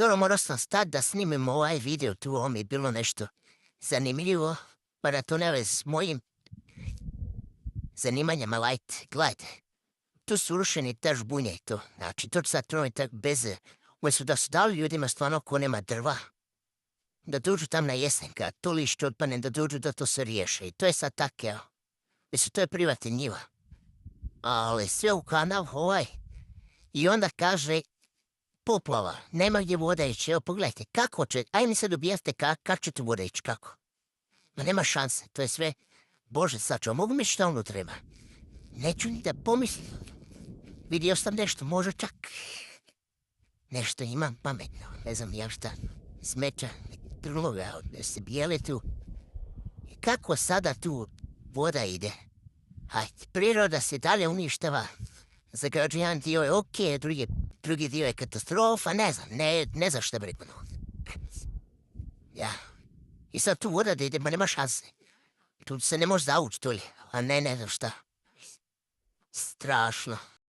Dobro, morao sam stati da snimim ovaj video tu, ovo mi je bilo nešto zanimljivo, pa da to ne veze s mojim zanimanjama lajte. Gledajte, tu su urušeni ta žbunja i to. Znači, to sad trojim tak bez... Umjesto da su dali ljudima stvarno ko nema drva, da dođu tam na jesen, kad to lišće otpane, da dođu da to se riješe. I to je sad tak, evo. Mislim, to je privatna njiva. Ali sve u kanal ovaj. I onda kaže, poplava, nema gdje voda ići. Evo, pogledajte, kako će, aj mi sad objasnite kako će tu voda ići, kako? Ma nema šanse, to je sve, Bože sačuva, mogu mi šta unutra ima? Neću ni da pomislim. Vidio sam nešto, može čak. Nešto imam pametno, ne znam ja šta. Smeća, trloga, da se bijele tu. Kako sada tu voda ide? Hajde, priroda se dalje uništava. Zagađuje jedan dio je okej, drugi dio je katastrofa, ne znam, ne znam šta bi rekao. Ja. I sad tu voda da ide, ma nema šanse. Tu se ne može zavući tuli, a ne znam šta. Strašno.